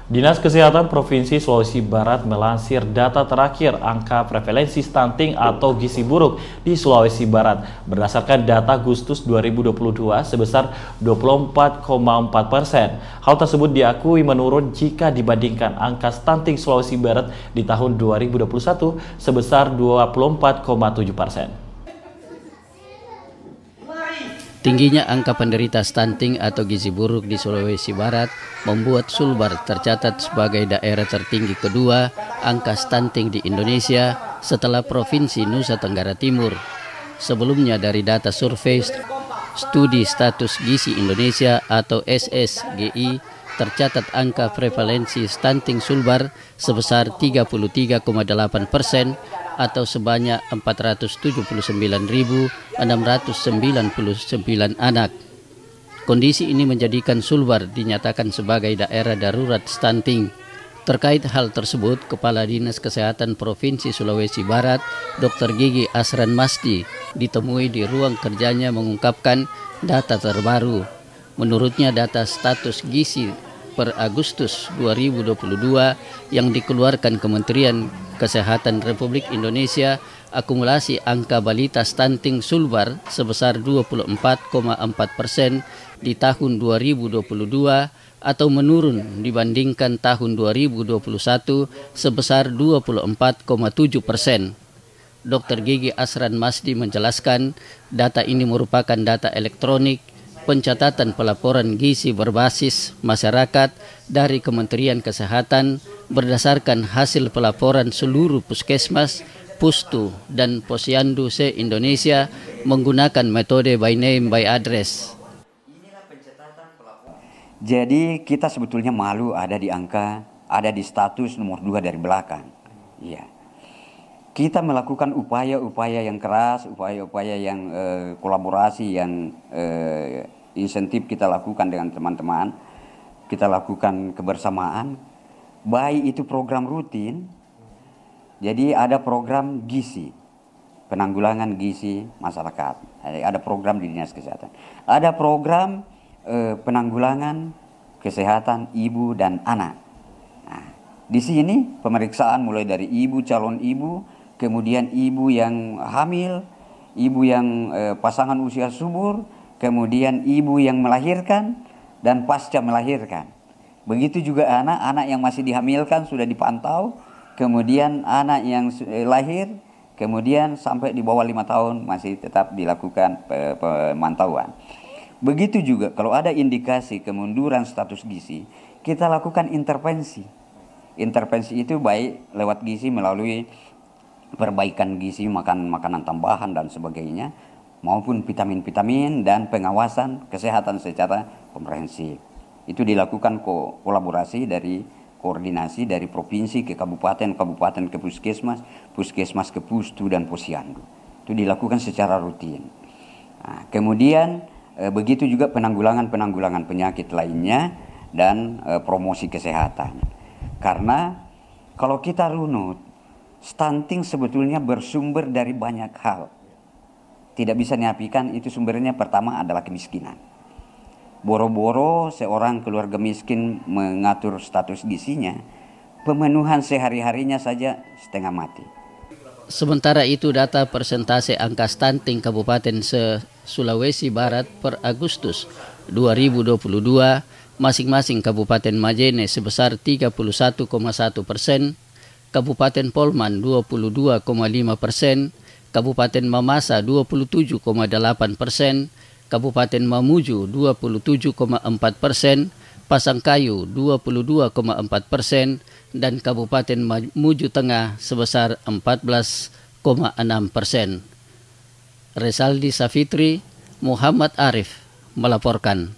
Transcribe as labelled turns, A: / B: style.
A: Dinas Kesehatan Provinsi Sulawesi Barat melansir data terakhir angka prevalensi stunting atau gizi buruk di Sulawesi Barat. Berdasarkan data Agustus 2022 sebesar 24,4%. Hal tersebut diakui menurun jika dibandingkan angka stunting Sulawesi Barat di tahun 2021 sebesar 24,7%.
B: Tingginya angka penderita stunting atau gizi buruk di Sulawesi Barat membuat Sulbar tercatat sebagai daerah tertinggi kedua angka stunting di Indonesia setelah Provinsi Nusa Tenggara Timur. Sebelumnya dari data survei Studi Status Gizi Indonesia atau SSGI tercatat angka prevalensi stunting Sulbar sebesar 33,8% atau sebanyak 479.699 anak. Kondisi ini menjadikan Sulbar dinyatakan sebagai daerah darurat stunting. Terkait hal tersebut, Kepala Dinas Kesehatan Provinsi Sulawesi Barat, Dr. Gigi Asran Masdi, ditemui di ruang kerjanya mengungkapkan data terbaru. Menurutnya data status gizi per Agustus 2022 yang dikeluarkan Kementerian Kesehatan Republik Indonesia, akumulasi angka balita stunting Sulbar sebesar 24,4% di tahun 2022 atau menurun dibandingkan tahun 2021 sebesar 24,7%. Dr. Gigi Asran Masdi menjelaskan data ini merupakan data elektronik pencatatan pelaporan gizi berbasis masyarakat dari Kementerian Kesehatan berdasarkan hasil pelaporan seluruh puskesmas, pustu, dan posyandu se-Indonesia menggunakan metode by name by address.
C: Jadi kita sebetulnya malu ada di status nomor 2 dari belakang. Ya. Kita melakukan upaya-upaya yang keras, upaya-upaya yang kolaborasi, yang insentif kita lakukan dengan teman-teman. Kita lakukan kebersamaan, baik itu program rutin. Jadi ada program gizi, penanggulangan gizi masyarakat. Ada program di Dinas Kesehatan. Ada program penanggulangan kesehatan ibu dan anak. Nah, di sini pemeriksaan mulai dari ibu, calon ibu, kemudian ibu yang hamil, ibu yang pasangan usia subur, kemudian ibu yang melahirkan, dan pasca melahirkan. Begitu juga anak-anak yang masih dihamilkan sudah dipantau, kemudian anak yang lahir, kemudian sampai di bawah 5 tahun masih tetap dilakukan pemantauan. Begitu juga kalau ada indikasi kemunduran status gizi, kita lakukan intervensi. Intervensi itu baik lewat gizi melalui perbaikan gizi, makan makanan tambahan dan sebagainya, maupun vitamin-vitamin dan pengawasan kesehatan secara komprehensif. Itu dilakukan kolaborasi dari koordinasi dari provinsi ke kabupaten, kabupaten ke puskesmas, puskesmas ke pustu dan posyandu. Itu dilakukan secara rutin. Nah, kemudian begitu juga penanggulangan penyakit lainnya dan promosi kesehatan. Karena kalau kita runut, stunting sebetulnya bersumber dari banyak hal. Tidak bisa dinafikan itu sumbernya pertama adalah kemiskinan. Boro-boro seorang keluarga miskin mengatur status gizinya, pemenuhan sehari-harinya saja setengah mati.
B: Sementara itu data persentase angka stunting Kabupaten Sulawesi Barat per Agustus 2022 masing-masing Kabupaten Majene sebesar 31,1%, Kabupaten Polman 22,5%, Kabupaten Mamasa 27,8%, Kabupaten Mamuju 27,4%, Pasangkayu 22,4%, dan Kabupaten Mamuju Tengah sebesar 14,6%. Resaldi Safitri, Muhammad Arif melaporkan.